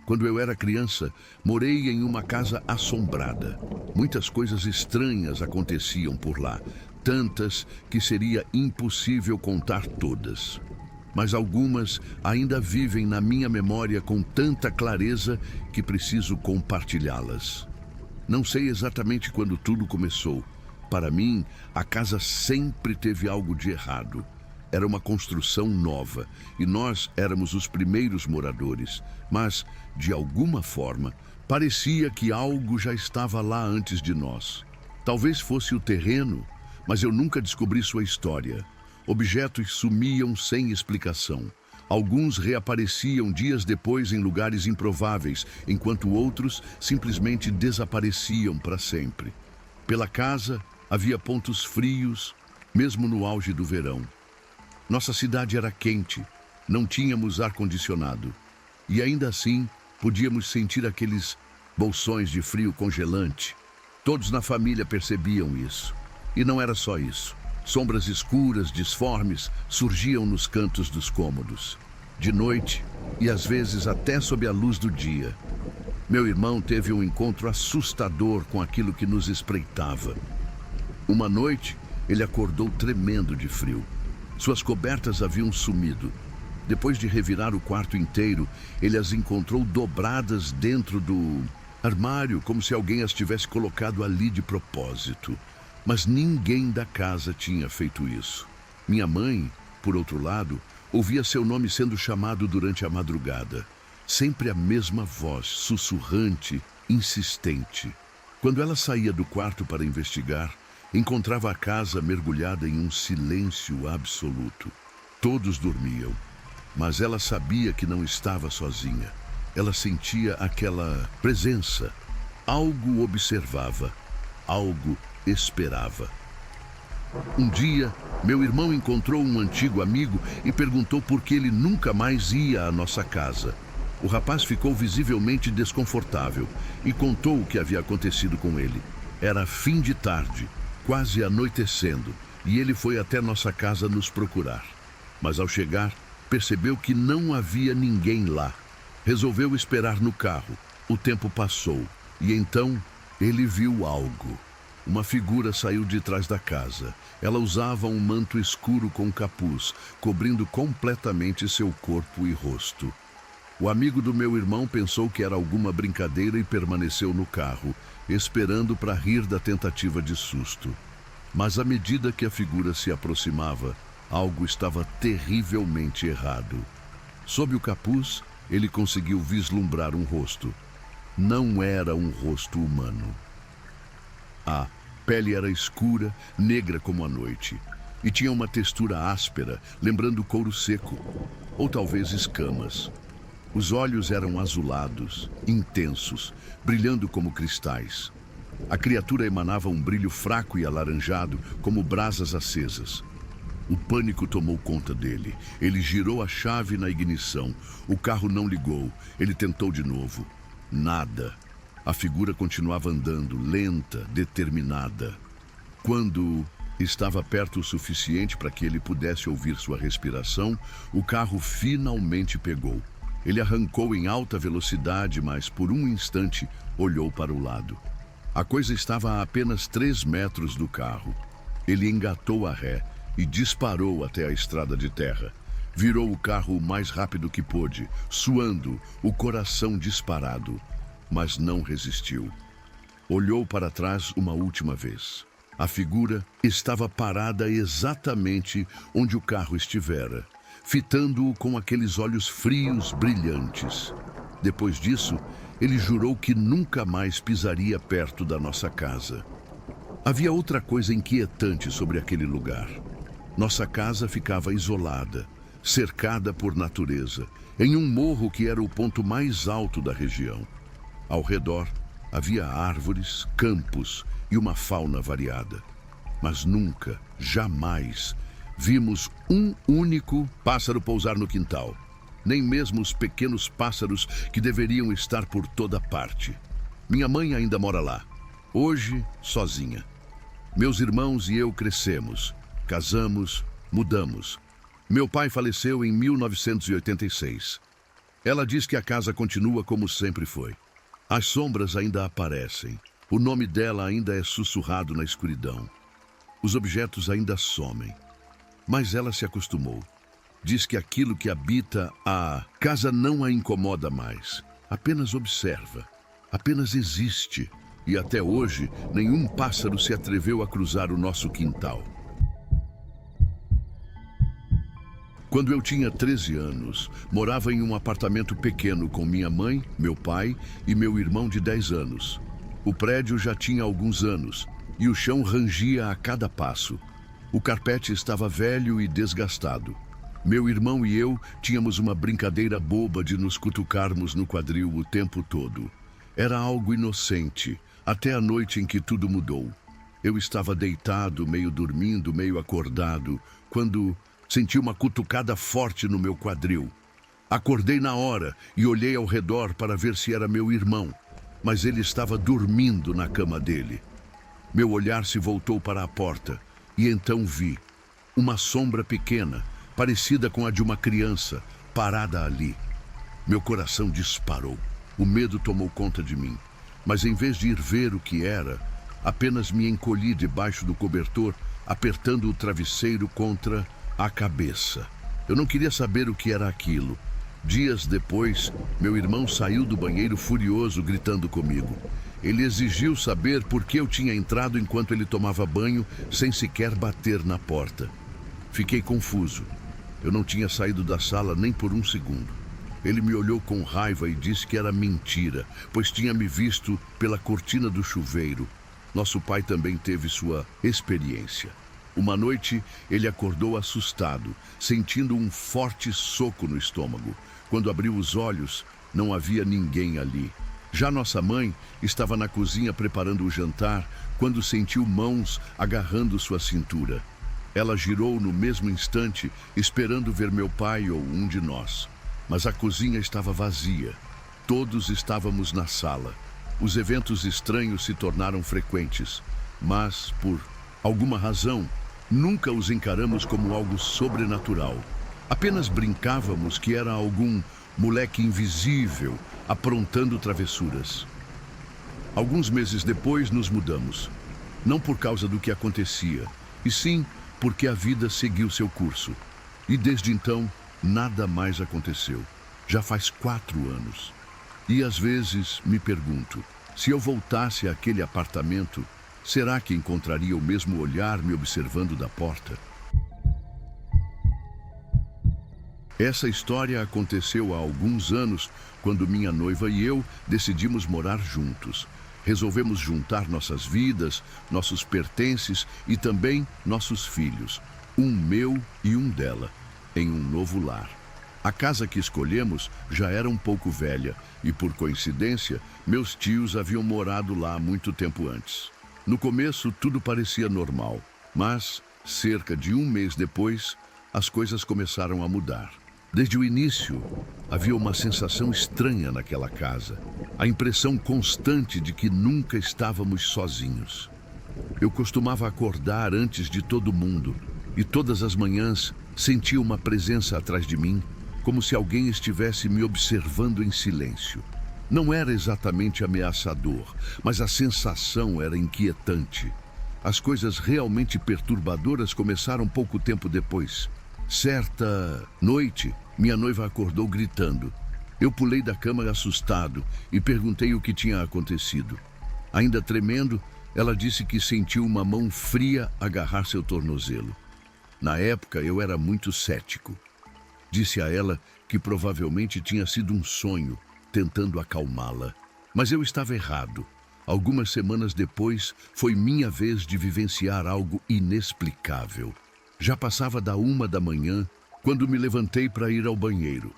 Quando eu era criança, morei em uma casa assombrada. Muitas coisas estranhas aconteciam por lá, tantas que seria impossível contar todas. Mas algumas ainda vivem na minha memória com tanta clareza que preciso compartilhá-las. Não sei exatamente quando tudo começou. Para mim, a casa sempre teve algo de errado. Era uma construção nova e nós éramos os primeiros moradores. Mas, de alguma forma, parecia que algo já estava lá antes de nós. Talvez fosse o terreno, mas eu nunca descobri sua história. Objetos sumiam sem explicação. Alguns reapareciam dias depois em lugares improváveis, enquanto outros simplesmente desapareciam para sempre. Pela casa havia pontos frios, mesmo no auge do verão. Nossa cidade era quente, não tínhamos ar-condicionado. E ainda assim, podíamos sentir aqueles bolsões de frio congelante. Todos na família percebiam isso. E não era só isso. Sombras escuras, disformes, surgiam nos cantos dos cômodos. De noite, e às vezes até sob a luz do dia. Meu irmão teve um encontro assustador com aquilo que nos espreitava. Uma noite, ele acordou tremendo de frio. Suas cobertas haviam sumido. Depois de revirar o quarto inteiro, ele as encontrou dobradas dentro do armário, como se alguém as tivesse colocado ali de propósito. Mas ninguém da casa tinha feito isso. Minha mãe, por outro lado, ouvia seu nome sendo chamado durante a madrugada. Sempre a mesma voz, sussurrante, insistente. Quando ela saía do quarto para investigar, encontrava a casa mergulhada em um silêncio absoluto. Todos dormiam, mas ela sabia que não estava sozinha. Ela sentia aquela presença. Algo observava, algo esperava. Um dia, meu irmão encontrou um antigo amigo e perguntou por que ele nunca mais ia à nossa casa. O rapaz ficou visivelmente desconfortável e contou o que havia acontecido com ele. Era fim de tarde, quase anoitecendo, e ele foi até nossa casa nos procurar. Mas ao chegar, percebeu que não havia ninguém lá. Resolveu esperar no carro. O tempo passou e então ele viu algo. Uma figura saiu de trás da casa. Ela usava um manto escuro com capuz, cobrindo completamente seu corpo e rosto. O amigo do meu irmão pensou que era alguma brincadeira e permaneceu no carro, esperando para rir da tentativa de susto. Mas à medida que a figura se aproximava, algo estava terrivelmente errado. Sob o capuz, ele conseguiu vislumbrar um rosto. Não era um rosto humano. A pele era escura, negra como a noite, e tinha uma textura áspera, lembrando couro seco, ou talvez escamas. Os olhos eram azulados, intensos, brilhando como cristais. A criatura emanava um brilho fraco e alaranjado, como brasas acesas. O pânico tomou conta dele. Ele girou a chave na ignição. O carro não ligou. Ele tentou de novo. Nada. A figura continuava andando, lenta, determinada. Quando estava perto o suficiente para que ele pudesse ouvir sua respiração, o carro finalmente pegou. Ele arrancou em alta velocidade, mas por um instante olhou para o lado. A coisa estava a apenas 3 metros do carro. Ele engatou a ré e disparou até a estrada de terra. Virou o carro o mais rápido que pôde, suando, o coração disparado, mas não resistiu. Olhou para trás uma última vez. A figura estava parada exatamente onde o carro estivera, fitando-o com aqueles olhos frios brilhantes. Depois disso, ele jurou que nunca mais pisaria perto da nossa casa. Havia outra coisa inquietante sobre aquele lugar. Nossa casa ficava isolada, cercada por natureza, em um morro que era o ponto mais alto da região. Ao redor, havia árvores, campos e uma fauna variada. Mas nunca, jamais, vimos um único pássaro pousar no quintal. Nem mesmo os pequenos pássaros que deveriam estar por toda parte. Minha mãe ainda mora lá, hoje sozinha. Meus irmãos e eu crescemos, casamos, mudamos. Meu pai faleceu em 1986. Ela diz que a casa continua como sempre foi. As sombras ainda aparecem. O nome dela ainda é sussurrado na escuridão. Os objetos ainda somem. Mas ela se acostumou. Diz que aquilo que habita a casa não a incomoda mais. Apenas observa. Apenas existe. E até hoje, nenhum pássaro se atreveu a cruzar o nosso quintal. Quando eu tinha 13 anos, morava em um apartamento pequeno com minha mãe, meu pai e meu irmão de 10 anos. O prédio já tinha alguns anos e o chão rangia a cada passo. O carpete estava velho e desgastado. Meu irmão e eu tínhamos uma brincadeira boba de nos cutucarmos no quadril o tempo todo. Era algo inocente, até a noite em que tudo mudou. Eu estava deitado, meio dormindo, meio acordado, quando senti uma cutucada forte no meu quadril. Acordei na hora e olhei ao redor para ver se era meu irmão, mas ele estava dormindo na cama dele. Meu olhar se voltou para a porta e então vi uma sombra pequena, parecida com a de uma criança, parada ali. Meu coração disparou. O medo tomou conta de mim, mas em vez de ir ver o que era, apenas me encolhi debaixo do cobertor, apertando o travesseiro contra a cabeça. Eu não queria saber o que era aquilo. Dias depois, meu irmão saiu do banheiro furioso, gritando comigo. Ele exigiu saber por que eu tinha entrado enquanto ele tomava banho, sem sequer bater na porta. Fiquei confuso. Eu não tinha saído da sala nem por um segundo. Ele me olhou com raiva e disse que era mentira, pois tinha me visto pela cortina do chuveiro. Nosso pai também teve sua experiência. Uma noite, ele acordou assustado, sentindo um forte soco no estômago. Quando abriu os olhos, não havia ninguém ali. Já nossa mãe estava na cozinha preparando o jantar, quando sentiu mãos agarrando sua cintura. Ela girou no mesmo instante, esperando ver meu pai ou um de nós. Mas a cozinha estava vazia. Todos estávamos na sala. Os eventos estranhos se tornaram frequentes, mas, por alguma razão, nunca os encaramos como algo sobrenatural. Apenas brincávamos que era algum moleque invisível aprontando travessuras. Alguns meses depois nos mudamos. Não por causa do que acontecia, e sim porque a vida seguiu seu curso. E desde então, nada mais aconteceu. Já faz 4 anos. E às vezes me pergunto, se eu voltasse àquele apartamento, será que encontraria o mesmo olhar me observando da porta? Essa história aconteceu há alguns anos, quando minha noiva e eu decidimos morar juntos. Resolvemos juntar nossas vidas, nossos pertences e também nossos filhos, um meu e um dela, em um novo lar. A casa que escolhemos já era um pouco velha e, por coincidência, meus tios haviam morado lá há muito tempo antes. No começo, tudo parecia normal, mas, cerca de um mês depois, as coisas começaram a mudar. Desde o início, havia uma sensação estranha naquela casa, a impressão constante de que nunca estávamos sozinhos. Eu costumava acordar antes de todo mundo e todas as manhãs sentia uma presença atrás de mim, como se alguém estivesse me observando em silêncio. Não era exatamente ameaçador, mas a sensação era inquietante. As coisas realmente perturbadoras começaram pouco tempo depois. Certa noite, minha noiva acordou gritando. Eu pulei da cama assustado e perguntei o que tinha acontecido. Ainda tremendo, ela disse que sentiu uma mão fria agarrar seu tornozelo. Na época, eu era muito cético. Disse a ela que provavelmente tinha sido um sonho, tentando acalmá-la. Mas eu estava errado. Algumas semanas depois, foi minha vez de vivenciar algo inexplicável. Já passava da 1 da manhã, quando me levantei para ir ao banheiro.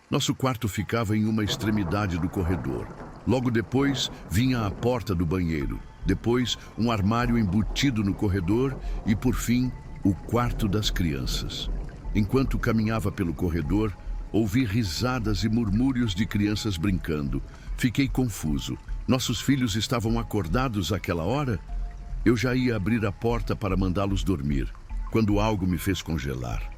Nosso quarto ficava em uma extremidade do corredor. Logo depois, vinha a porta do banheiro. Depois, um armário embutido no corredor e, por fim, o quarto das crianças. Enquanto caminhava pelo corredor, ouvi risadas e murmúrios de crianças brincando. Fiquei confuso. Nossos filhos estavam acordados àquela hora? Eu já ia abrir a porta para mandá-los dormir, quando algo me fez congelar.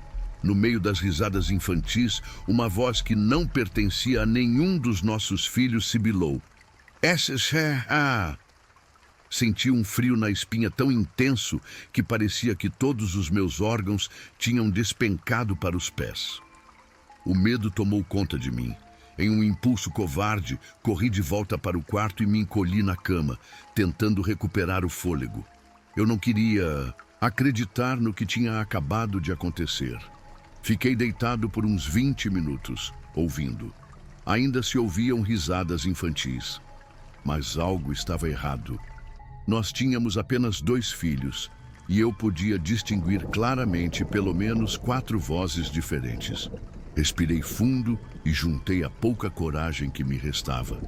No meio das risadas infantis, uma voz que não pertencia a nenhum dos nossos filhos sibilou. Senti um frio na espinha tão intenso que parecia que todos os meus órgãos tinham despencado para os pés. O medo tomou conta de mim. Em um impulso covarde, corri de volta para o quarto e me encolhi na cama, tentando recuperar o fôlego. Eu não queria acreditar no que tinha acabado de acontecer. Fiquei deitado por uns 20 minutos, ouvindo. Ainda se ouviam risadas infantis. Mas algo estava errado. Nós tínhamos apenas 2 filhos, e eu podia distinguir claramente pelo menos 4 vozes diferentes. Respirei fundo e juntei a pouca coragem que me restava.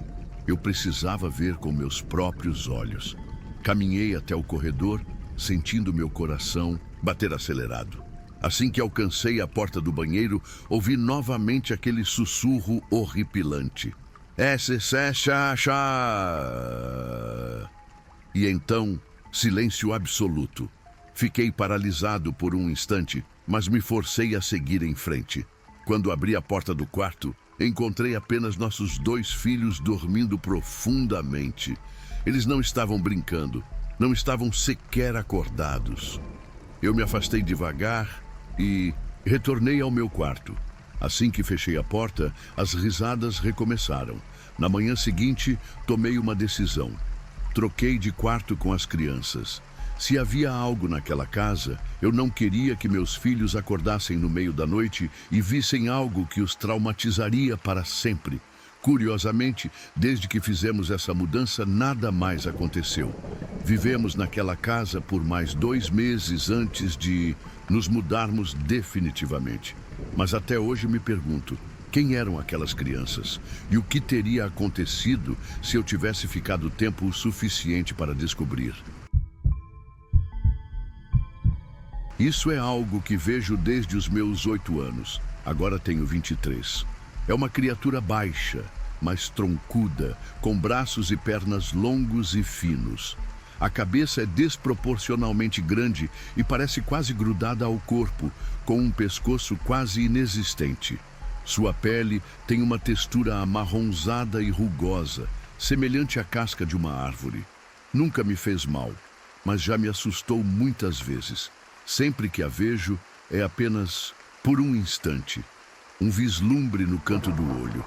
Eu precisava ver com meus próprios olhos. Caminhei até o corredor, sentindo meu coração bater acelerado. Assim que alcancei a porta do banheiro, ouvi novamente aquele sussurro horripilante. E então, silêncio absoluto. Fiquei paralisado por um instante, mas me forcei a seguir em frente. Quando abri a porta do quarto, encontrei apenas nossos 2 filhos dormindo profundamente. Eles não estavam brincando, não estavam sequer acordados. Eu me afastei devagar e retornei ao meu quarto. Assim que fechei a porta, as risadas recomeçaram. Na manhã seguinte, tomei uma decisão. Troquei de quarto com as crianças. Se havia algo naquela casa, eu não queria que meus filhos acordassem no meio da noite e vissem algo que os traumatizaria para sempre. Curiosamente, desde que fizemos essa mudança, nada mais aconteceu. Vivemos naquela casa por mais 2 meses antes de nos mudarmos definitivamente. Mas até hoje me pergunto, quem eram aquelas crianças? E o que teria acontecido se eu tivesse ficado tempo o suficiente para descobrir? Isso é algo que vejo desde os meus 8 anos. Agora tenho 23. É uma criatura baixa, mas troncuda, com braços e pernas longos e finos. A cabeça é desproporcionalmente grande e parece quase grudada ao corpo, com um pescoço quase inexistente. Sua pele tem uma textura amarronzada e rugosa, semelhante à casca de uma árvore. Nunca me fez mal, mas já me assustou muitas vezes. Sempre que a vejo, é apenas por um instante, um vislumbre no canto do olho.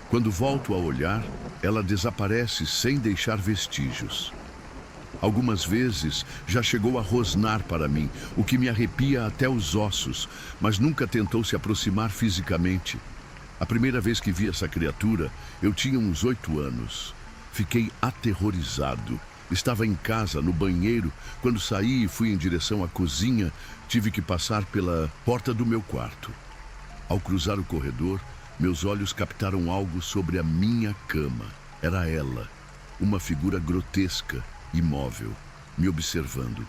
Quando volto a olhar, ela desaparece sem deixar vestígios. Algumas vezes já chegou a rosnar para mim, o que me arrepia até os ossos, mas nunca tentou se aproximar fisicamente. A primeira vez que vi essa criatura, eu tinha uns 8 anos. Fiquei aterrorizado. Estava em casa, no banheiro. Quando saí e fui em direção à cozinha, tive que passar pela porta do meu quarto. Ao cruzar o corredor, meus olhos captaram algo sobre a minha cama. Era ela, uma figura grotesca, imóvel, me observando.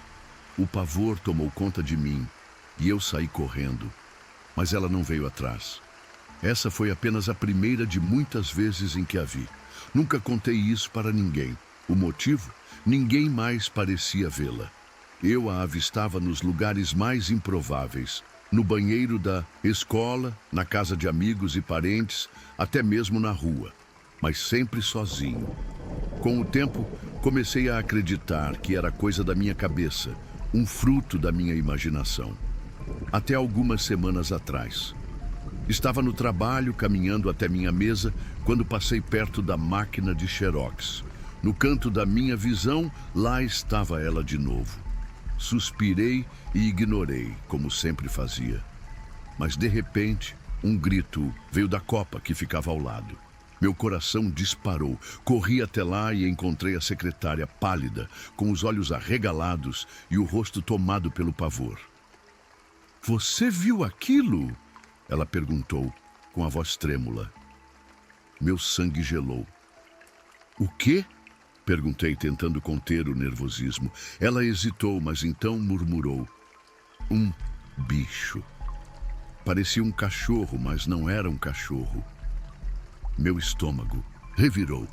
O pavor tomou conta de mim e eu saí correndo, mas ela não veio atrás. Essa foi apenas a primeira de muitas vezes em que a vi. Nunca contei isso para ninguém. O motivo? Ninguém mais parecia vê-la. Eu a avistava nos lugares mais improváveis, no banheiro da escola, na casa de amigos e parentes, até mesmo na rua, mas sempre sozinho. Com o tempo, comecei a acreditar que era coisa da minha cabeça, um fruto da minha imaginação. Até algumas semanas atrás. Estava no trabalho, caminhando até minha mesa, quando passei perto da máquina de Xerox. No canto da minha visão, lá estava ela de novo. Suspirei e ignorei, como sempre fazia. Mas, de repente, um grito veio da copa que ficava ao lado. Meu coração disparou. Corri até lá e encontrei a secretária pálida, com os olhos arregalados e o rosto tomado pelo pavor. "Você viu aquilo?" Ela perguntou, com a voz trêmula. Meu sangue gelou. "O quê?" Perguntei, tentando conter o nervosismo. Ela hesitou, mas então murmurou. "Um bicho." Parecia um cachorro, mas não era um cachorro. Meu estômago revirou.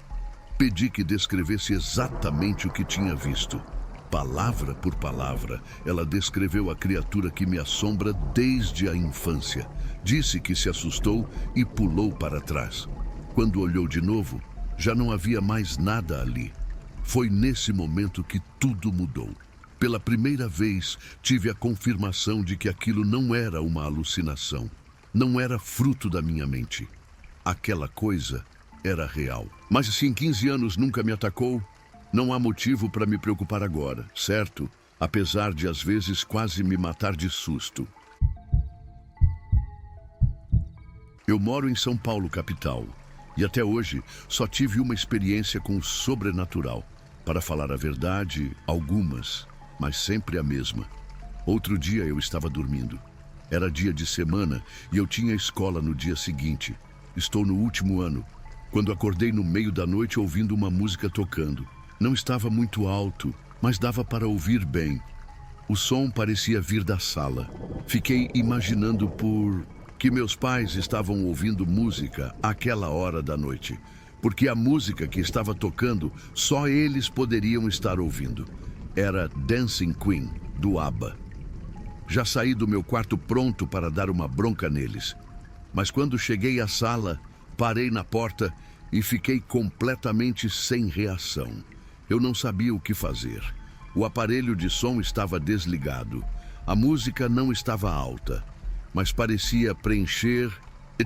Pedi que descrevesse exatamente o que tinha visto. palavra por palavra, ela descreveu a criatura que me assombra desde a infância. Disse que se assustou e pulou para trás. Quando olhou de novo, já não havia mais nada ali. Foi nesse momento que tudo mudou. Pela primeira vez, tive a confirmação de que aquilo não era uma alucinação. Não era fruto da minha mente. Aquela coisa era real. Mas se em 15 anos nunca me atacou, não há motivo para me preocupar agora, certo? Apesar de às vezes quase me matar de susto. Eu moro em São Paulo, capital, e até hoje só tive uma experiência com o sobrenatural. Para falar a verdade, algumas, mas sempre a mesma. Outro dia eu estava dormindo. Era dia de semana e eu tinha escola no dia seguinte. Estou no último ano, quando acordei no meio da noite ouvindo uma música tocando. Não estava muito alto, mas dava para ouvir bem. O som parecia vir da sala. Fiquei imaginando que meus pais estavam ouvindo música àquela hora da noite, porque a música que estava tocando só eles poderiam estar ouvindo. Era Dancing Queen, do ABBA. Já saí do meu quarto pronto para dar uma bronca neles. Mas quando cheguei à sala, parei na porta e fiquei completamente sem reação. Eu não sabia o que fazer. O aparelho de som estava desligado. A música não estava alta, mas parecia preencher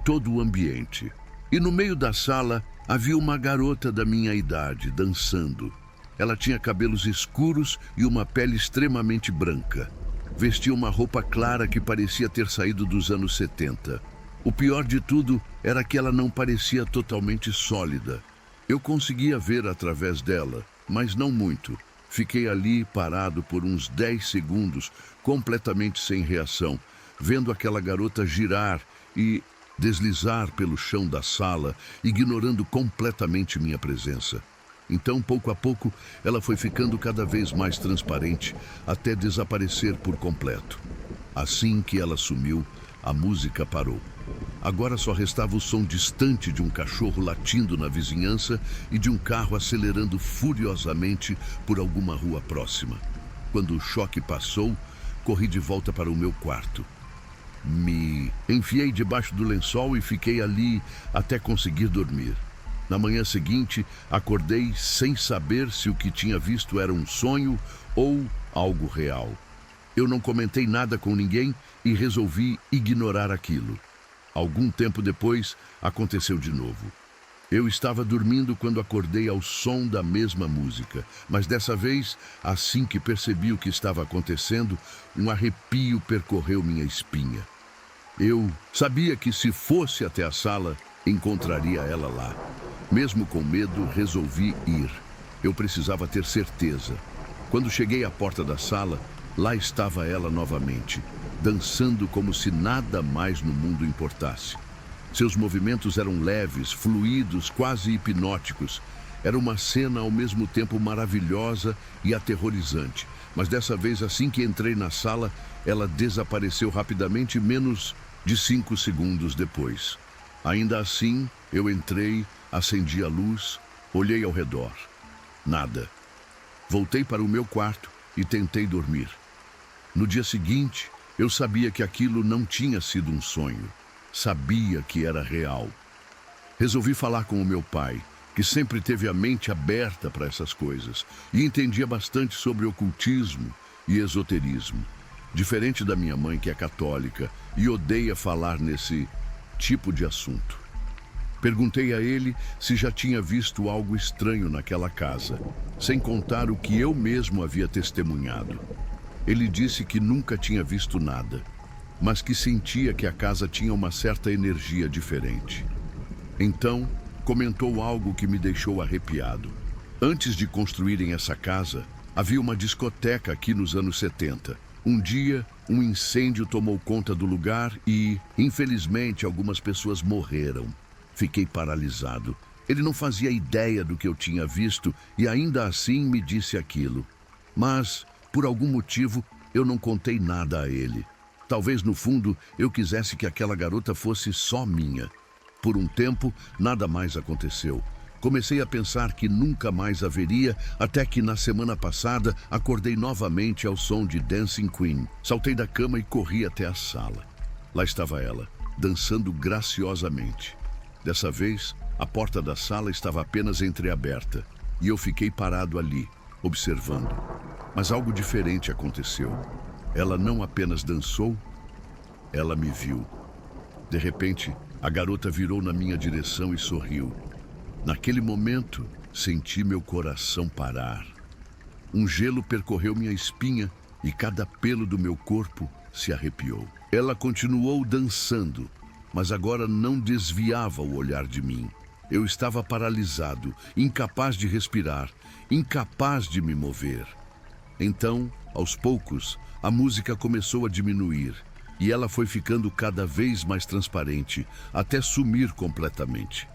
todo o ambiente. E no meio da sala havia uma garota da minha idade dançando. Ela tinha cabelos escuros e uma pele extremamente branca. Vestia uma roupa clara que parecia ter saído dos anos 70. O pior de tudo era que ela não parecia totalmente sólida. Eu conseguia ver através dela, mas não muito. Fiquei ali parado por uns 10 segundos, completamente sem reação, vendo aquela garota girar e deslizar pelo chão da sala, ignorando completamente minha presença. Então, pouco a pouco, ela foi ficando cada vez mais transparente, até desaparecer por completo. Assim que ela sumiu, a música parou. Agora só restava o som distante de um cachorro latindo na vizinhança e de um carro acelerando furiosamente por alguma rua próxima. Quando o choque passou, corri de volta para o meu quarto. Me enfiei debaixo do lençol e fiquei ali até conseguir dormir. Na manhã seguinte, acordei sem saber se o que tinha visto era um sonho ou algo real. Eu não comentei nada com ninguém e resolvi ignorar aquilo. Algum tempo depois, aconteceu de novo. Eu estava dormindo quando acordei ao som da mesma música, mas dessa vez, assim que percebi o que estava acontecendo, um arrepio percorreu minha espinha. Eu sabia que se fosse até a sala, encontraria ela lá. Mesmo com medo, resolvi ir. Eu precisava ter certeza. Quando cheguei à porta da sala, lá estava ela novamente, dançando como se nada mais no mundo importasse. Seus movimentos eram leves, fluidos, quase hipnóticos. Era uma cena ao mesmo tempo maravilhosa e aterrorizante. Mas dessa vez, assim que entrei na sala, ela desapareceu rapidamente, menos de 5 segundos depois. Ainda assim, eu entrei, acendi a luz, olhei ao redor. Nada. Voltei para o meu quarto e tentei dormir. No dia seguinte, eu sabia que aquilo não tinha sido um sonho. Sabia que era real. Resolvi falar com o meu pai, que sempre teve a mente aberta para essas coisas e entendia bastante sobre ocultismo e esoterismo. Diferente da minha mãe, que é católica e odeia falar nesse tipo de assunto. Perguntei a ele se já tinha visto algo estranho naquela casa, sem contar o que eu mesmo havia testemunhado. Ele disse que nunca tinha visto nada, mas que sentia que a casa tinha uma certa energia diferente. Então, comentou algo que me deixou arrepiado. Antes de construírem essa casa, havia uma discoteca aqui nos anos 70. Um dia, um incêndio tomou conta do lugar e, infelizmente, algumas pessoas morreram. Fiquei paralisado. Ele não fazia ideia do que eu tinha visto e ainda assim me disse aquilo. Mas, por algum motivo, eu não contei nada a ele. Talvez, no fundo, eu quisesse que aquela garota fosse só minha. Por um tempo, nada mais aconteceu. Comecei a pensar que nunca mais haveria, até que na semana passada acordei novamente ao som de Dancing Queen. Saltei da cama e corri até a sala. Lá estava ela, dançando graciosamente. Dessa vez, a porta da sala estava apenas entreaberta e eu fiquei parado ali, observando. Mas algo diferente aconteceu. Ela não apenas dançou, ela me viu. De repente, a garota virou na minha direção e sorriu. Naquele momento, senti meu coração parar. Um gelo percorreu minha espinha e cada pelo do meu corpo se arrepiou. Ela continuou dançando, mas agora não desviava o olhar de mim. Eu estava paralisado, incapaz de respirar, incapaz de me mover. Então, aos poucos, a música começou a diminuir e ela foi ficando cada vez mais transparente, até sumir completamente.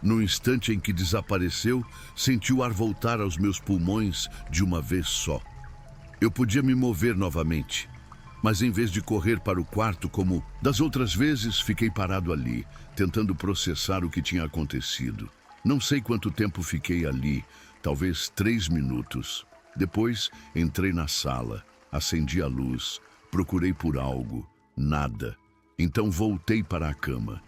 No instante em que desapareceu, senti o ar voltar aos meus pulmões de uma vez só. Eu podia me mover novamente, mas em vez de correr para o quarto como das outras vezes, fiquei parado ali, tentando processar o que tinha acontecido. Não sei quanto tempo fiquei ali, talvez 3 minutos. Depois, entrei na sala, acendi a luz, procurei por algo, nada. Então voltei para a cama.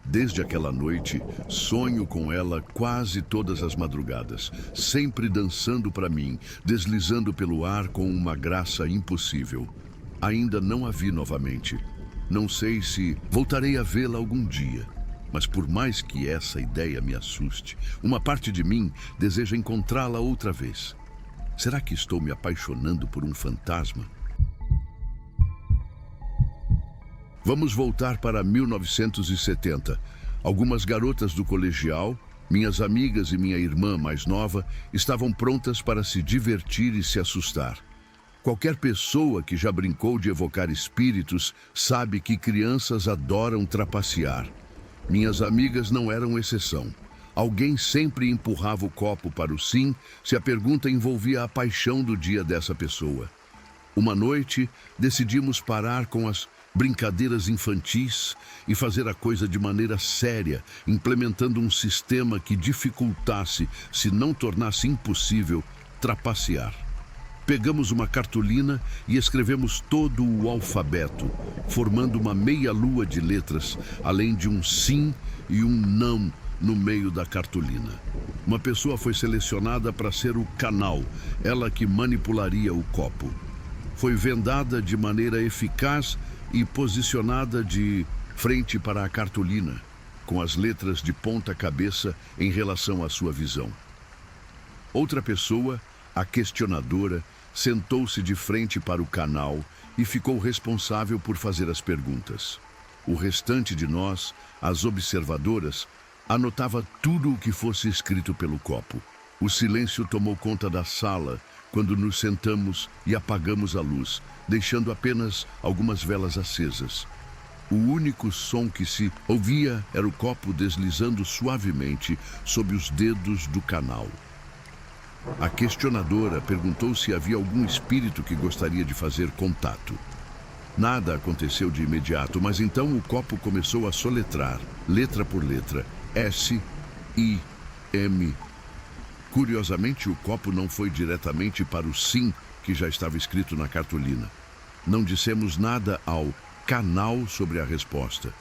Desde aquela noite, sonho com ela quase todas as madrugadas, sempre dançando para mim, deslizando pelo ar com uma graça impossível. Ainda não a vi novamente. Não sei se voltarei a vê-la algum dia, mas por mais que essa ideia me assuste, uma parte de mim deseja encontrá-la outra vez. Será que estou me apaixonando por um fantasma? Vamos voltar para 1970. Algumas garotas do colegial, minhas amigas e minha irmã mais nova, estavam prontas para se divertir e se assustar. Qualquer pessoa que já brincou de evocar espíritos sabe que crianças adoram trapacear. Minhas amigas não eram exceção. Alguém sempre empurrava o copo para o sim se a pergunta envolvia a paixão do dia dessa pessoa. Uma noite, decidimos parar com as brincadeiras infantis e fazer a coisa de maneira séria, implementando um sistema que dificultasse, se não tornasse impossível, trapacear. Pegamos uma cartolina e escrevemos todo o alfabeto, formando uma meia-lua de letras, além de um sim e um não no meio da cartolina. Uma pessoa foi selecionada para ser o canal, ela que manipularia o copo. Foi vendada de maneira eficaz e posicionada de frente para a cartolina, com as letras de ponta cabeça em relação à sua visão. Outra pessoa, a questionadora, sentou-se de frente para o canal e ficou responsável por fazer as perguntas. O restante de nós, as observadoras, anotava tudo o que fosse escrito pelo copo. O silêncio tomou conta da sala quando nos sentamos e apagamos a luz, deixando apenas algumas velas acesas. O único som que se ouvia era o copo deslizando suavemente sob os dedos do canal. A questionadora perguntou se havia algum espírito que gostaria de fazer contato. Nada aconteceu de imediato, mas então o copo começou a soletrar, letra por letra, S, I, M. Curiosamente, o copo não foi diretamente para o sim que já estava escrito na cartolina. Não dissemos nada ao canal sobre a resposta.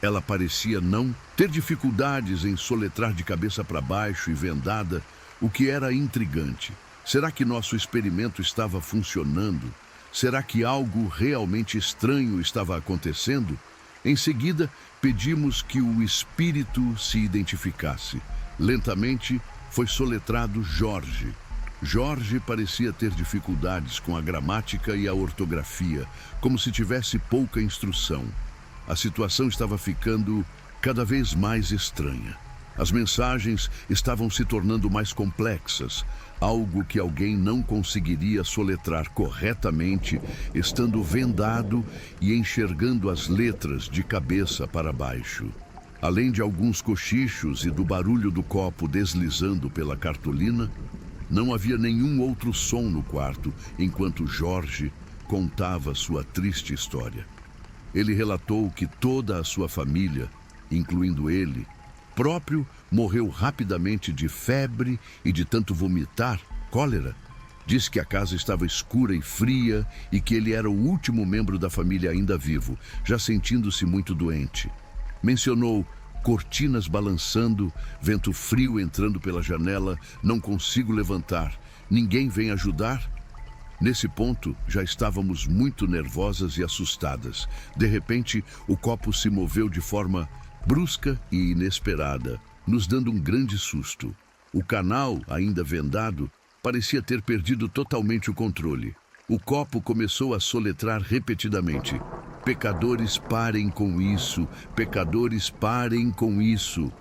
Ela parecia não ter dificuldades em soletrar de cabeça para baixo e vendada, o que era intrigante. Será que nosso experimento estava funcionando? Será que algo realmente estranho estava acontecendo? Em seguida, pedimos que o espírito se identificasse. Lentamente, foi soletrado Jorge. Jorge parecia ter dificuldades com a gramática e a ortografia, como se tivesse pouca instrução. A situação estava ficando cada vez mais estranha. As mensagens estavam se tornando mais complexas, algo que alguém não conseguiria soletrar corretamente, estando vendado e enxergando as letras de cabeça para baixo. Além de alguns cochichos e do barulho do copo deslizando pela cartolina, não havia nenhum outro som no quarto enquanto Jorge contava sua triste história. Ele relatou que toda a sua família, incluindo ele, próprio morreu rapidamente de febre e de tanto vomitar, cólera. Disse que a casa estava escura e fria e que ele era o último membro da família ainda vivo, já sentindo-se muito doente. Mencionou cortinas balançando, vento frio entrando pela janela, não consigo levantar. Ninguém vem ajudar? Nesse ponto, já estávamos muito nervosas e assustadas. De repente, o copo se moveu de forma brusca e inesperada, nos dando um grande susto. O canal, ainda vendado, parecia ter perdido totalmente o controle. O copo começou a soletrar repetidamente: "Pecadores, parem com isso! Pecadores, parem com isso!"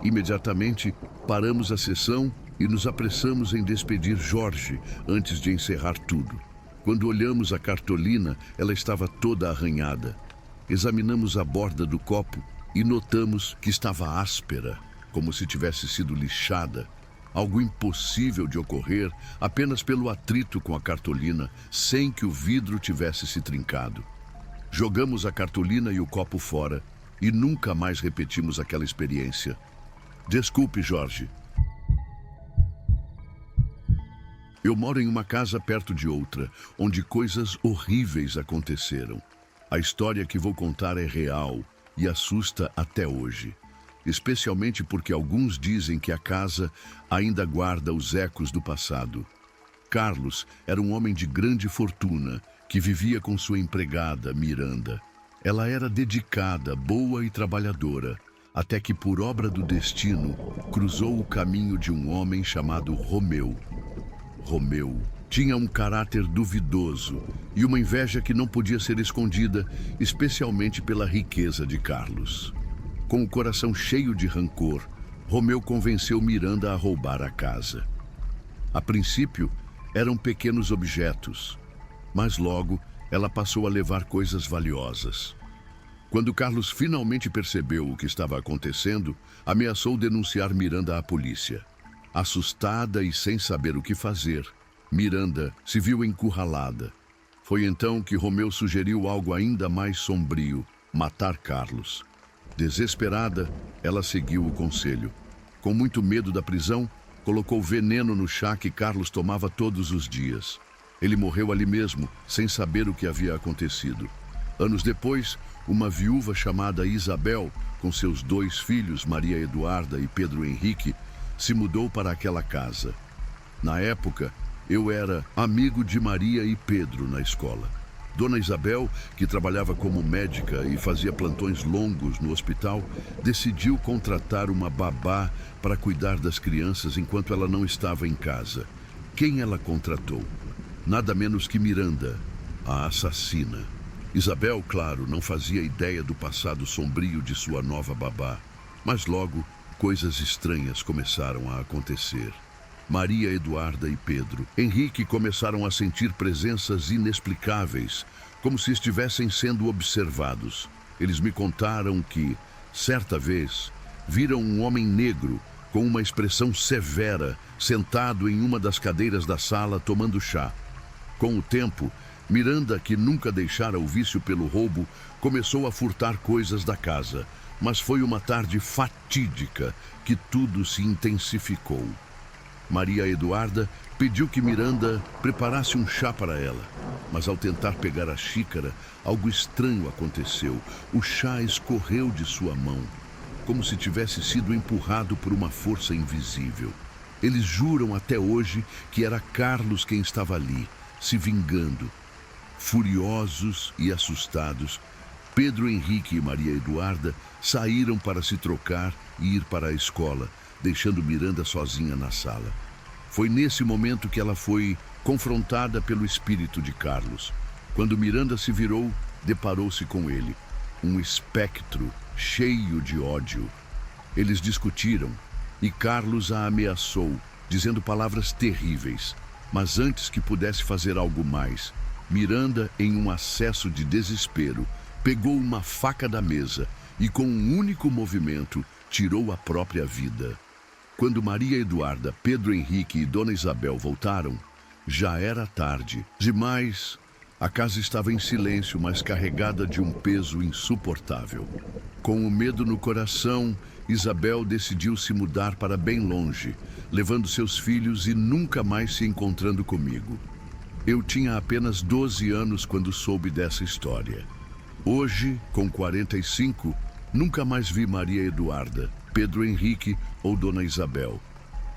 Imediatamente, paramos a sessão e nos apressamos em despedir Jorge antes de encerrar tudo. Quando olhamos a cartolina, ela estava toda arranhada. Examinamos a borda do copo e notamos que estava áspera, como se tivesse sido lixada. Algo impossível de ocorrer apenas pelo atrito com a cartolina, sem que o vidro tivesse se trincado. Jogamos a cartolina e o copo fora e nunca mais repetimos aquela experiência. Desculpe, Jorge. Eu moro em uma casa perto de outra, onde coisas horríveis aconteceram. A história que vou contar é real e assusta até hoje. Especialmente porque alguns dizem que a casa ainda guarda os ecos do passado. Carlos era um homem de grande fortuna, que vivia com sua empregada, Miranda. Ela era dedicada, boa e trabalhadora, até que, por obra do destino, cruzou o caminho de um homem chamado Romeu. Romeu tinha um caráter duvidoso e uma inveja que não podia ser escondida, especialmente pela riqueza de Carlos. Com o coração cheio de rancor, Romeu convenceu Miranda a roubar a casa. A princípio, eram pequenos objetos, mas logo ela passou a levar coisas valiosas. Quando Carlos finalmente percebeu o que estava acontecendo, ameaçou denunciar Miranda à polícia. Assustada e sem saber o que fazer, Miranda se viu encurralada. Foi então que Romeu sugeriu algo ainda mais sombrio: matar Carlos. Desesperada, ela seguiu o conselho. Com muito medo da prisão, colocou veneno no chá que Carlos tomava todos os dias. Ele morreu ali mesmo, sem saber o que havia acontecido. Anos depois, uma viúva chamada Isabel, com seus 2 filhos, Maria Eduarda e Pedro Henrique, se mudou para aquela casa. Na época, eu era amigo de Maria e Pedro na escola. Dona Isabel, que trabalhava como médica e fazia plantões longos no hospital, decidiu contratar uma babá para cuidar das crianças enquanto ela não estava em casa. Quem ela contratou? Nada menos que Miranda, a assassina. Isabel, claro, não fazia ideia do passado sombrio de sua nova babá, mas logo coisas estranhas começaram a acontecer. Maria Eduarda e Pedro Henrique começaram a sentir presenças inexplicáveis, como se estivessem sendo observados. Eles me contaram que, certa vez, viram um homem negro com uma expressão severa sentado em uma das cadeiras da sala tomando chá. Com o tempo, Miranda, que nunca deixara o vício pelo roubo, começou a furtar coisas da casa, mas foi uma tarde fatídica que tudo se intensificou. Maria Eduarda pediu que Miranda preparasse um chá para ela, mas ao tentar pegar a xícara, algo estranho aconteceu. O chá escorreu de sua mão, como se tivesse sido empurrado por uma força invisível. Eles juram até hoje que era Carlos quem estava ali, se vingando. Furiosos e assustados, Pedro Henrique e Maria Eduarda saíram para se trocar e ir para a escola, deixando Miranda sozinha na sala. Foi nesse momento que ela foi confrontada pelo espírito de Carlos. Quando Miranda se virou, deparou-se com ele, um espectro cheio de ódio. Eles discutiram e Carlos a ameaçou, dizendo palavras terríveis. Mas antes que pudesse fazer algo mais, Miranda, em um acesso de desespero, pegou uma faca da mesa e, com um único movimento, tirou a própria vida. Quando Maria Eduarda, Pedro Henrique e Dona Isabel voltaram, já era tarde demais. A casa estava em silêncio, mas carregada de um peso insuportável. Com o medo no coração, Isabel decidiu se mudar para bem longe, levando seus filhos e nunca mais se encontrando comigo. Eu tinha apenas 12 anos quando soube dessa história. Hoje, com 45, nunca mais vi Maria Eduarda, Pedro Henrique ou Dona Isabel.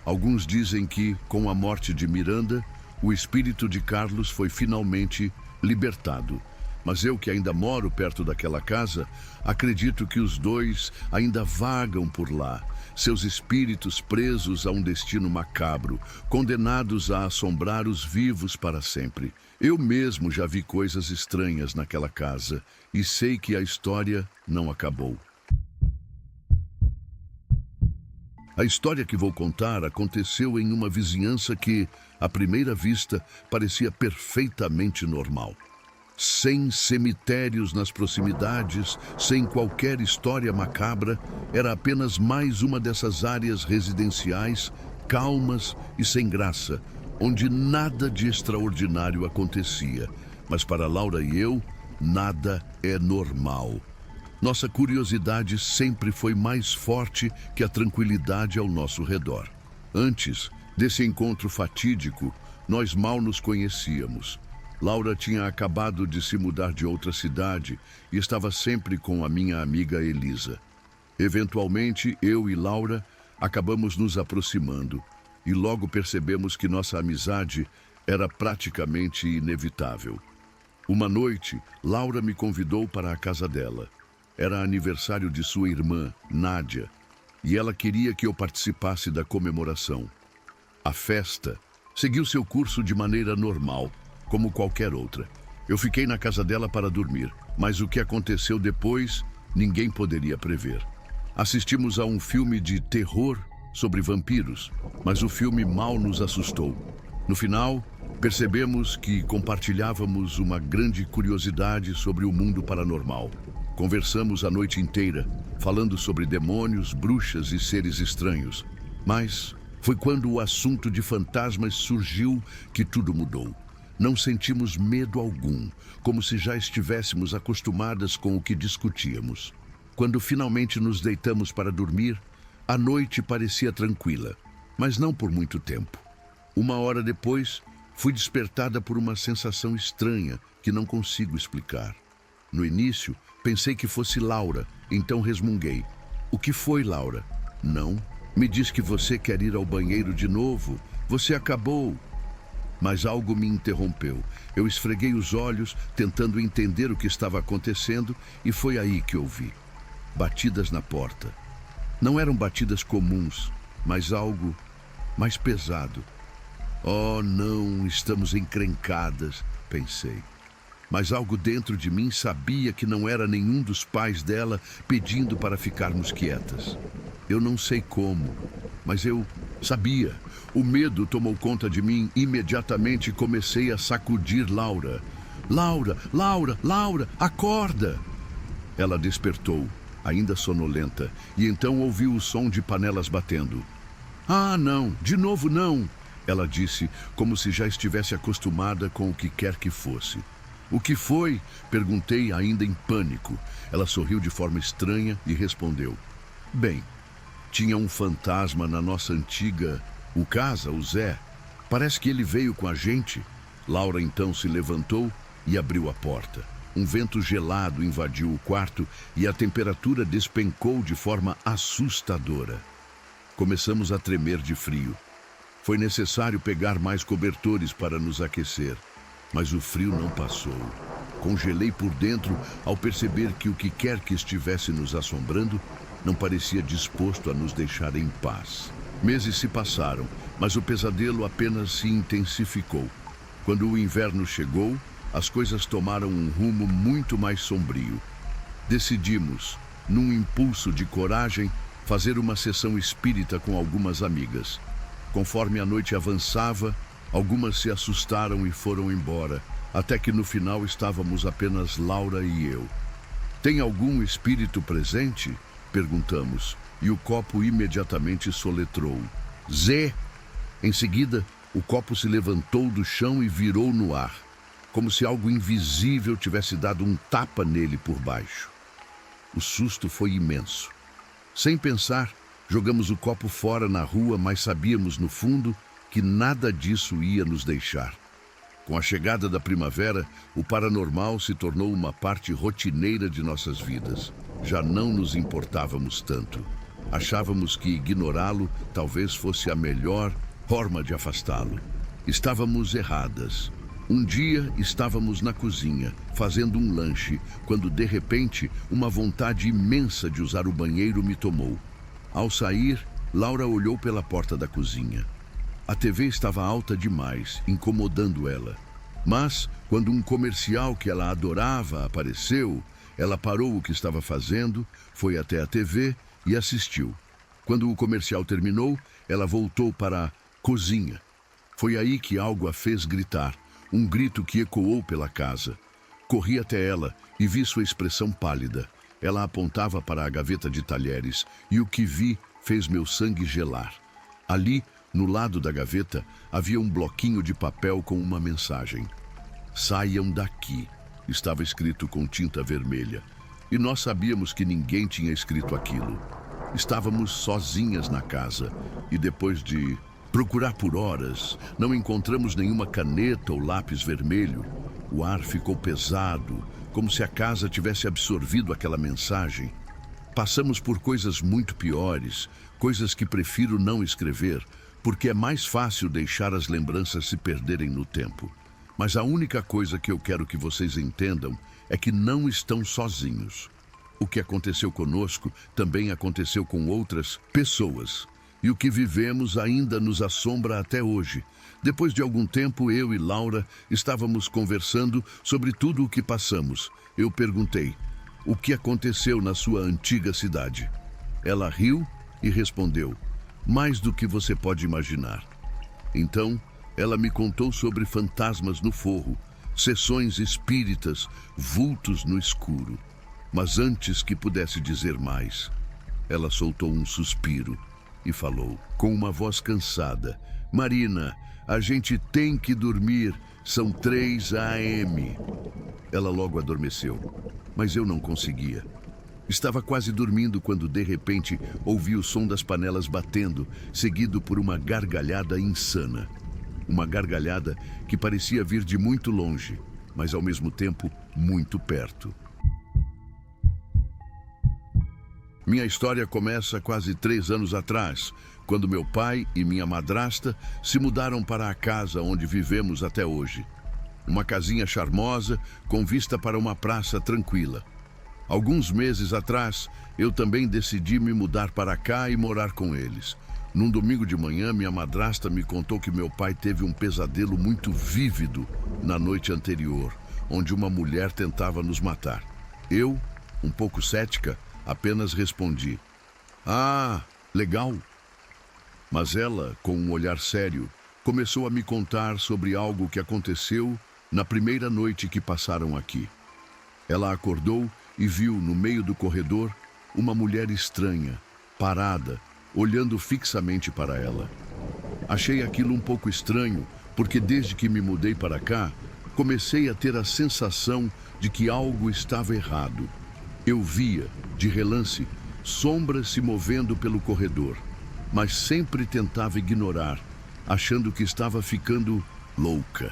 Alguns dizem que, com a morte de Miranda, o espírito de Carlos foi finalmente libertado. Mas eu, que ainda moro perto daquela casa, acredito que os dois ainda vagam por lá, seus espíritos presos a um destino macabro, condenados a assombrar os vivos para sempre. Eu mesmo já vi coisas estranhas naquela casa e sei que a história não acabou. A história que vou contar aconteceu em uma vizinhança que, à primeira vista, parecia perfeitamente normal. Sem cemitérios nas proximidades, sem qualquer história macabra, era apenas mais uma dessas áreas residenciais, calmas e sem graça, onde nada de extraordinário acontecia. Mas para Laura e eu, nada é normal. Nossa curiosidade sempre foi mais forte que a tranquilidade ao nosso redor. Antes desse encontro fatídico, nós mal nos conhecíamos. Laura tinha acabado de se mudar de outra cidade e estava sempre com a minha amiga Elisa. Eventualmente, eu e Laura acabamos nos aproximando e logo percebemos que nossa amizade era praticamente inevitável. Uma noite, Laura me convidou para a casa dela. Era aniversário de sua irmã, Nádia, e ela queria que eu participasse da comemoração. A festa seguiu seu curso de maneira normal, como qualquer outra. Eu fiquei na casa dela para dormir, mas o que aconteceu depois, ninguém poderia prever. Assistimos a um filme de terror sobre vampiros, mas o filme mal nos assustou. No final, percebemos que compartilhávamos uma grande curiosidade sobre o mundo paranormal. Conversamos a noite inteira, falando sobre demônios, bruxas e seres estranhos. Mas foi quando o assunto de fantasmas surgiu que tudo mudou. Não sentimos medo algum, como se já estivéssemos acostumadas com o que discutíamos. Quando finalmente nos deitamos para dormir, a noite parecia tranquila, mas não por muito tempo. Uma hora depois, fui despertada por uma sensação estranha que não consigo explicar. No início, pensei que fosse Laura, então resmunguei. O que foi, Laura? Não. Me diz que você quer ir ao banheiro de novo. Você acabou. Mas algo me interrompeu. Eu esfreguei os olhos, tentando entender o que estava acontecendo, e foi aí que ouvi. Batidas na porta. Não eram batidas comuns, mas algo mais pesado. Oh, não, estamos encrencadas, pensei. Mas algo dentro de mim sabia que não era nenhum dos pais dela pedindo para ficarmos quietas. Eu não sei como, mas eu sabia. O medo tomou conta de mim e imediatamente comecei a sacudir Laura. Laura, Laura, Laura, acorda! Ela despertou, ainda sonolenta, e então ouviu o som de panelas batendo. Ah, não, de novo não, ela disse, como se já estivesse acostumada com o que quer que fosse. O que foi? Perguntei, ainda em pânico. Ela sorriu de forma estranha e respondeu. Bem, tinha um fantasma na nossa antiga casa, o Zé. Parece que ele veio com a gente. Laura então se levantou e abriu a porta. Um vento gelado invadiu o quarto e a temperatura despencou de forma assustadora. Começamos a tremer de frio. Foi necessário pegar mais cobertores para nos aquecer. Mas o frio não passou. Congelei por dentro ao perceber que o que quer que estivesse nos assombrando não parecia disposto a nos deixar em paz. Meses se passaram, mas o pesadelo apenas se intensificou. Quando o inverno chegou, as coisas tomaram um rumo muito mais sombrio. Decidimos, num impulso de coragem, fazer uma sessão espírita com algumas amigas. Conforme a noite avançava, algumas se assustaram e foram embora, até que no final estávamos apenas Laura e eu. Tem algum espírito presente? Perguntamos, e o copo imediatamente soletrou. Zé! Em seguida, o copo se levantou do chão e virou no ar. como se algo invisível tivesse dado um tapa nele por baixo. O susto foi imenso. Sem pensar, jogamos o copo fora na rua, mas sabíamos no fundo que nada disso ia nos deixar. Com a chegada da primavera, o paranormal se tornou uma parte rotineira de nossas vidas. Já não nos importávamos tanto. Achávamos que ignorá-lo talvez fosse a melhor forma de afastá-lo. Estávamos erradas. Um dia estávamos na cozinha, fazendo um lanche, quando de repente uma vontade imensa de usar o banheiro me tomou. Ao sair, Laura olhou pela porta da cozinha. A TV estava alta demais, incomodando ela. Mas, quando um comercial que ela adorava apareceu, ela parou o que estava fazendo, foi até a TV e assistiu. Quando o comercial terminou, ela voltou para a cozinha. Foi aí que algo a fez gritar. Um grito que ecoou pela casa. Corri até ela e vi sua expressão pálida. Ela apontava para a gaveta de talheres e o que vi fez meu sangue gelar. Ali, no lado da gaveta, havia um bloquinho de papel com uma mensagem. "Saiam daqui", estava escrito com tinta vermelha. E nós sabíamos que ninguém tinha escrito aquilo. Estávamos sozinhas na casa e depois de procurar por horas, não encontramos nenhuma caneta ou lápis vermelho. O ar ficou pesado, como se a casa tivesse absorvido aquela mensagem. Passamos por coisas muito piores, coisas que prefiro não escrever, porque é mais fácil deixar as lembranças se perderem no tempo. Mas a única coisa que eu quero que vocês entendam é que não estão sozinhos. O que aconteceu conosco também aconteceu com outras pessoas. E o que vivemos ainda nos assombra até hoje. Depois de algum tempo, eu e Laura estávamos conversando sobre tudo o que passamos. Eu perguntei: "O que aconteceu na sua antiga cidade?" Ela riu e respondeu: "Mais do que você pode imaginar." Então, ela me contou sobre fantasmas no forro, sessões espíritas, vultos no escuro. Mas antes que pudesse dizer mais, ela soltou um suspiro e falou, com uma voz cansada: "Marina, a gente tem que dormir, são 3 AM. Ela logo adormeceu, mas eu não conseguia. Estava quase dormindo quando, de repente, ouvi o som das panelas batendo, seguido por uma gargalhada insana. Uma gargalhada que parecia vir de muito longe, mas ao mesmo tempo muito perto. Minha história começa quase 3 anos atrás, quando meu pai e minha madrasta se mudaram para a casa onde vivemos até hoje. Uma casinha charmosa, com vista para uma praça tranquila. Alguns meses atrás, eu também decidi me mudar para cá e morar com eles. Num domingo de manhã, minha madrasta me contou que meu pai teve um pesadelo muito vívido na noite anterior, onde uma mulher tentava nos matar. Eu, um pouco cética, apenas respondi: "Ah, legal." Mas ela, com um olhar sério, começou a me contar sobre algo que aconteceu na primeira noite que passaram aqui. Ela acordou e viu no meio do corredor uma mulher estranha, parada, olhando fixamente para ela. Achei aquilo um pouco estranho, porque desde que me mudei para cá, comecei a ter a sensação de que algo estava errado. Eu via, de relance, sombras se movendo pelo corredor, mas sempre tentava ignorar, achando que estava ficando louca.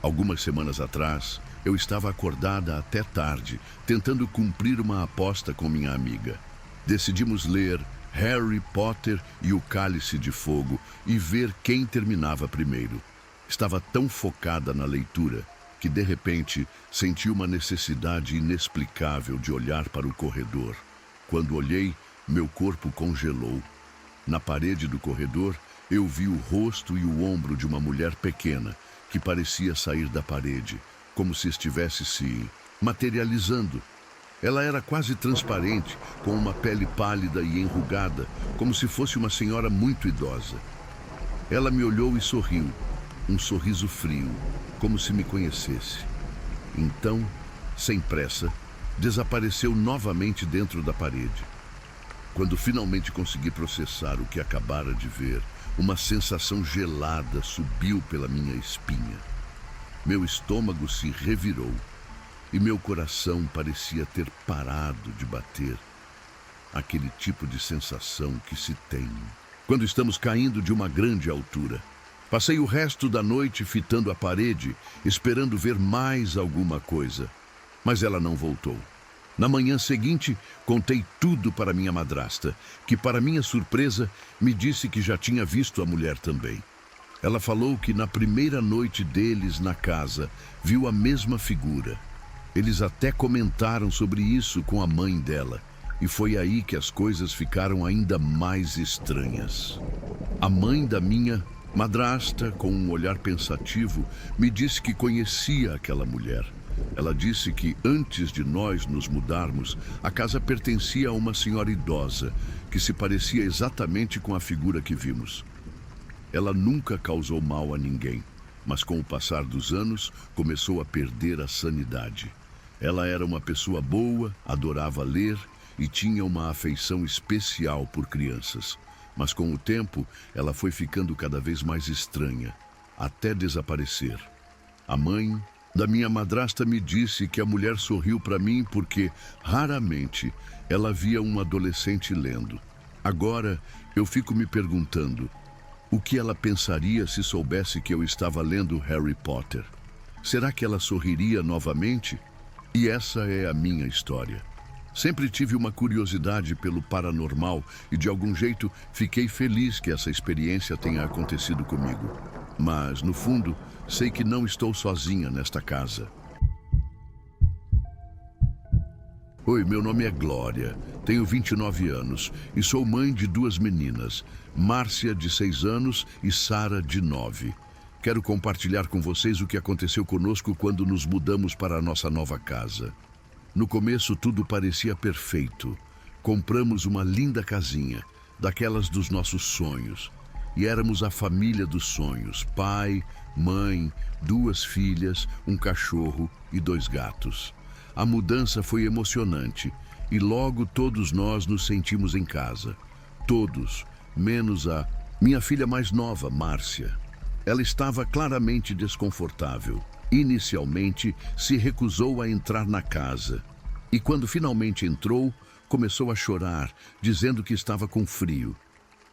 Algumas semanas atrás, eu estava acordada até tarde, tentando cumprir uma aposta com minha amiga. Decidimos ler Harry Potter e o Cálice de Fogo e ver quem terminava primeiro. Estava tão focada na leitura que, de repente, senti uma necessidade inexplicável de olhar para o corredor. Quando olhei, meu corpo congelou. Na parede do corredor, eu vi o rosto e o ombro de uma mulher pequena, que parecia sair da parede, como se estivesse se materializando. Ela era quase transparente, com uma pele pálida e enrugada, como se fosse uma senhora muito idosa. Ela me olhou e sorriu, um sorriso frio, como se me conhecesse. Então, sem pressa, desapareceu novamente dentro da parede. Quando finalmente consegui processar o que acabara de ver, uma sensação gelada subiu pela minha espinha. Meu estômago se revirou e meu coração parecia ter parado de bater. Aquele tipo de sensação que se tem quando estamos caindo de uma grande altura. Passei o resto da noite fitando a parede, esperando ver mais alguma coisa, mas ela não voltou. Na manhã seguinte, contei tudo para minha madrasta, que, para minha surpresa, me disse que já tinha visto a mulher também. Ela falou que na primeira noite deles na casa, viu a mesma figura. Eles até comentaram sobre isso com a mãe dela, e foi aí que as coisas ficaram ainda mais estranhas. A mãe da minha madrasta, com um olhar pensativo, me disse que conhecia aquela mulher. Ela disse que antes de nós nos mudarmos, a casa pertencia a uma senhora idosa, que se parecia exatamente com a figura que vimos. Ela nunca causou mal a ninguém, mas com o passar dos anos, começou a perder a sanidade. Ela era uma pessoa boa, adorava ler e tinha uma afeição especial por crianças. Mas com o tempo, ela foi ficando cada vez mais estranha, até desaparecer. A mãe da minha madrasta me disse que a mulher sorriu para mim porque, raramente, ela via um adolescente lendo. Agora, eu fico me perguntando, o que ela pensaria se soubesse que eu estava lendo Harry Potter? Será que ela sorriria novamente? E essa é a minha história. Sempre tive uma curiosidade pelo paranormal e, de algum jeito, fiquei feliz que essa experiência tenha acontecido comigo. Mas, no fundo, sei que não estou sozinha nesta casa. Oi, meu nome é Glória, tenho 29 anos e sou mãe de 2 meninas, Márcia, de 6 anos, e Sara, de 9. Quero compartilhar com vocês o que aconteceu conosco quando nos mudamos para a nossa nova casa. No começo tudo parecia perfeito. Compramos uma linda casinha, daquelas dos nossos sonhos. E éramos a família dos sonhos, pai, mãe, 2 filhas, um cachorro e 2 gatos. A mudança foi emocionante e logo todos nós nos sentimos em casa. Todos, menos a minha filha mais nova, Márcia. Ela estava claramente desconfortável. Inicialmente, se recusou a entrar na casa. E quando finalmente entrou, começou a chorar, dizendo que estava com frio.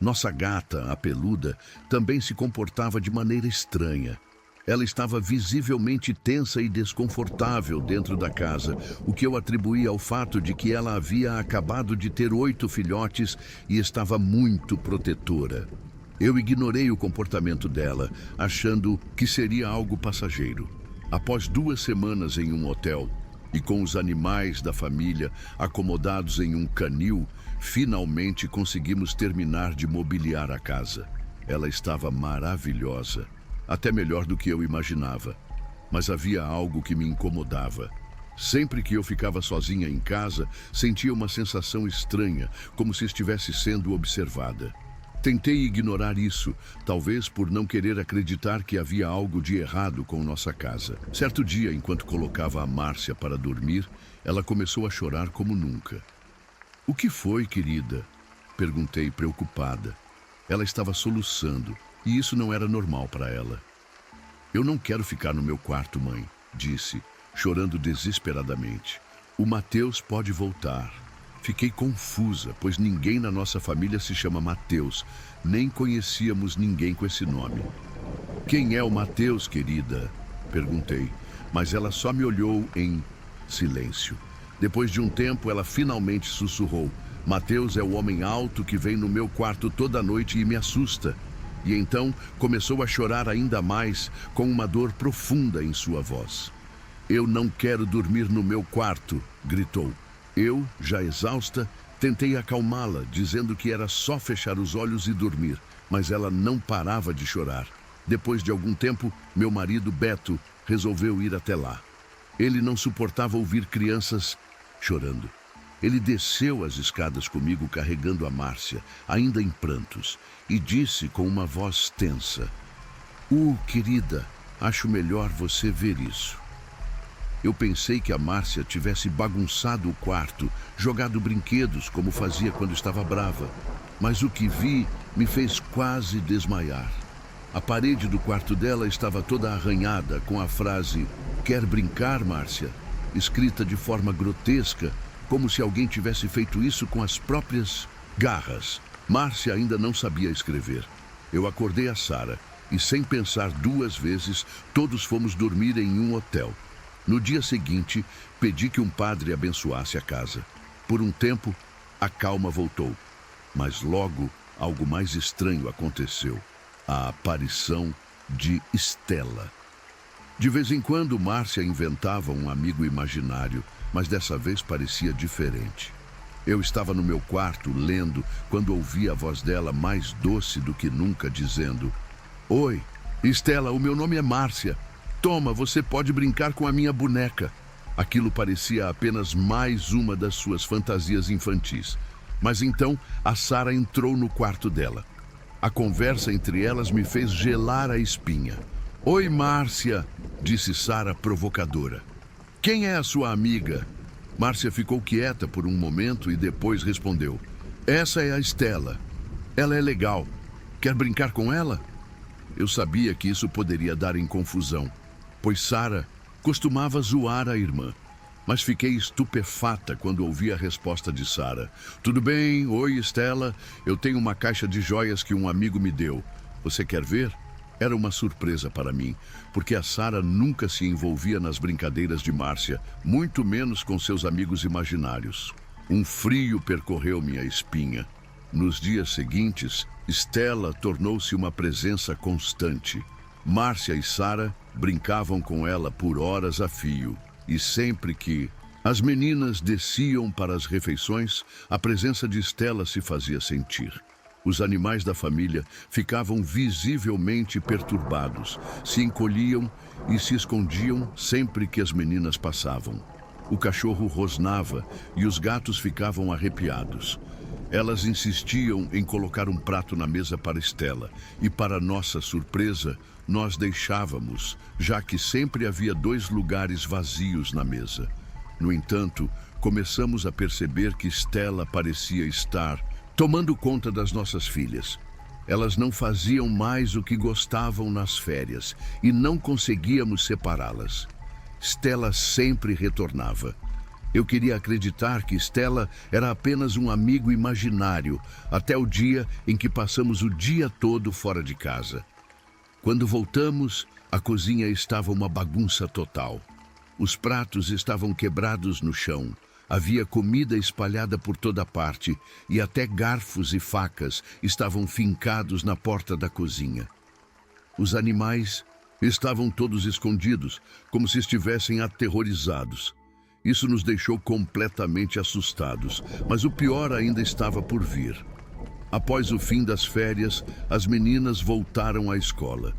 Nossa gata, a peluda, também se comportava de maneira estranha. Ela estava visivelmente tensa e desconfortável dentro da casa, o que eu atribuí ao fato de que ela havia acabado de ter 8 filhotes e estava muito protetora. Eu ignorei o comportamento dela, achando que seria algo passageiro. Após 2 semanas em um hotel e com os animais da família acomodados em um canil, finalmente conseguimos terminar de mobiliar a casa. Ela estava maravilhosa. Até melhor do que eu imaginava. Mas havia algo que me incomodava. Sempre que eu ficava sozinha em casa, sentia uma sensação estranha, como se estivesse sendo observada. Tentei ignorar isso, talvez por não querer acreditar que havia algo de errado com nossa casa. Certo dia, enquanto colocava a Márcia para dormir, ela começou a chorar como nunca. "O que foi, querida?" perguntei, preocupada. Ela estava soluçando. E isso não era normal para ela. "Eu não quero ficar no meu quarto, mãe", disse, chorando desesperadamente. "O Mateus pode voltar." Fiquei confusa, pois ninguém na nossa família se chama Mateus, nem conhecíamos ninguém com esse nome. "Quem é o Mateus, querida?" perguntei, mas ela só me olhou em silêncio. Depois de um tempo, ela finalmente sussurrou: "Mateus é o homem alto que vem no meu quarto toda noite e me assusta." E então começou a chorar ainda mais, com uma dor profunda em sua voz. "Eu não quero dormir no meu quarto", gritou. Eu, já exausta, tentei acalmá-la, dizendo que era só fechar os olhos e dormir, mas ela não parava de chorar. Depois de algum tempo, meu marido, Beto, resolveu ir até lá. Ele não suportava ouvir crianças chorando. Ele desceu as escadas comigo carregando a Márcia, ainda em prantos, e disse com uma voz tensa: Querida, acho melhor você ver isso." Eu pensei que a Márcia tivesse bagunçado o quarto, jogado brinquedos como fazia quando estava brava, mas o que vi me fez quase desmaiar. A parede do quarto dela estava toda arranhada com a frase "Quer brincar, Márcia?", escrita de forma grotesca, como se alguém tivesse feito isso com as próprias garras. Márcia ainda não sabia escrever. Eu acordei a Sara e, sem pensar duas vezes, todos fomos dormir em um hotel. No dia seguinte, pedi que um padre abençoasse a casa. Por um tempo, a calma voltou, mas logo algo mais estranho aconteceu. A aparição de Stella. De vez em quando, Márcia inventava um amigo imaginário, mas dessa vez parecia diferente. Eu estava no meu quarto lendo quando ouvi a voz dela mais doce do que nunca, dizendo: "Oi, Stella, o meu nome é Márcia. Toma, você pode brincar com a minha boneca." Aquilo parecia apenas mais uma das suas fantasias infantis. Mas então a Sara entrou no quarto dela. A conversa entre elas me fez gelar a espinha. "Oi, Márcia", disse Sara provocadora. "Quem é a sua amiga?" Márcia ficou quieta por um momento e depois respondeu: "Essa é a Stella. Ela é legal. Quer brincar com ela?" Eu sabia que isso poderia dar em confusão, pois Sara costumava zoar a irmã. Mas fiquei estupefata quando ouvi a resposta de Sara. "Tudo bem, oi Stella, eu tenho uma caixa de joias que um amigo me deu. Você quer ver?" Era uma surpresa para mim, porque a Sara nunca se envolvia nas brincadeiras de Márcia, muito menos com seus amigos imaginários. Um frio percorreu minha espinha. Nos dias seguintes, Stella tornou-se uma presença constante. Márcia e Sara brincavam com ela por horas a fio. E sempre que as meninas desciam para as refeições, a presença de Stella se fazia sentir. Os animais da família ficavam visivelmente perturbados, se encolhiam e se escondiam sempre que as meninas passavam. O cachorro rosnava e os gatos ficavam arrepiados. Elas insistiam em colocar um prato na mesa para Stella e, para nossa surpresa, nós deixávamos, já que sempre havia 2 lugares vazios na mesa. No entanto, começamos a perceber que Stella parecia estar tomando conta das nossas filhas. Elas não faziam mais o que gostavam nas férias e não conseguíamos separá-las. Stella sempre retornava. Eu queria acreditar que Stella era apenas um amigo imaginário, até o dia em que passamos o dia todo fora de casa. Quando voltamos, a cozinha estava uma bagunça total. Os pratos estavam quebrados no chão. Havia comida espalhada por toda parte e até garfos e facas estavam fincados na porta da cozinha. Os animais estavam todos escondidos, como se estivessem aterrorizados. Isso nos deixou completamente assustados, mas o pior ainda estava por vir. Após o fim das férias, as meninas voltaram à escola.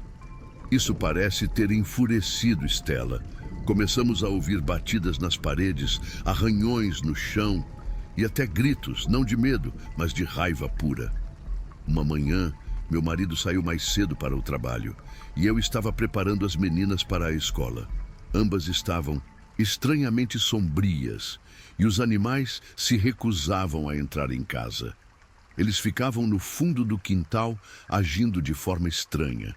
Isso parece ter enfurecido Stella. Começamos a ouvir batidas nas paredes, arranhões no chão e até gritos, não de medo, mas de raiva pura. Uma manhã, meu marido saiu mais cedo para o trabalho e eu estava preparando as meninas para a escola. Ambas estavam estranhamente sombrias e os animais se recusavam a entrar em casa. Eles ficavam no fundo do quintal, agindo de forma estranha.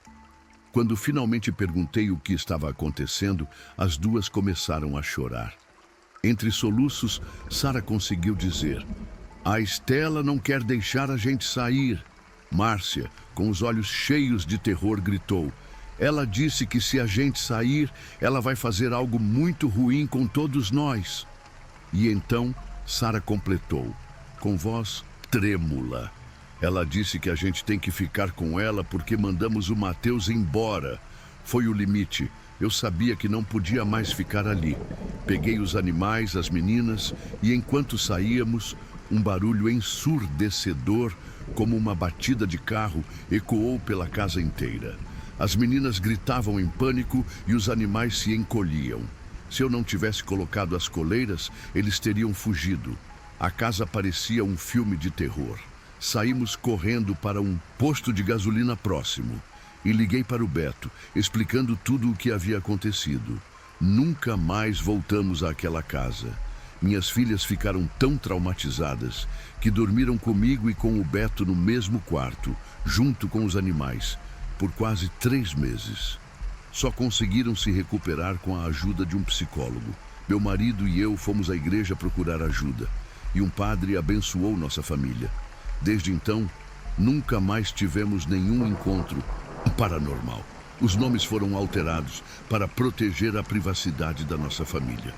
Quando finalmente perguntei o que estava acontecendo, as duas começaram a chorar. Entre soluços, Sara conseguiu dizer: "A Stella não quer deixar a gente sair." Márcia, com os olhos cheios de terror, gritou: "Ela disse que se a gente sair, ela vai fazer algo muito ruim com todos nós." E então, Sara completou, com voz trêmula: "Ela disse que a gente tem que ficar com ela porque mandamos o Mateus embora. Foi o limite. Eu sabia que não podia mais ficar ali. Peguei os animais, as meninas, e enquanto saíamos, um barulho ensurdecedor, como uma batida de carro, ecoou pela casa inteira. As meninas gritavam em pânico e os animais se encolhiam. Se eu não tivesse colocado as coleiras, eles teriam fugido. A casa parecia um filme de terror. Saímos correndo para um posto de gasolina próximo e liguei para o Beto, explicando tudo o que havia acontecido. Nunca mais voltamos àquela casa. Minhas filhas ficaram tão traumatizadas que dormiram comigo e com o Beto no mesmo quarto, junto com os animais, por quase 3 meses. Só conseguiram se recuperar com a ajuda de um psicólogo. Meu marido e eu fomos à igreja procurar ajuda e um padre abençoou nossa família. Desde então, nunca mais tivemos nenhum encontro paranormal. Os nomes foram alterados para proteger a privacidade da nossa família.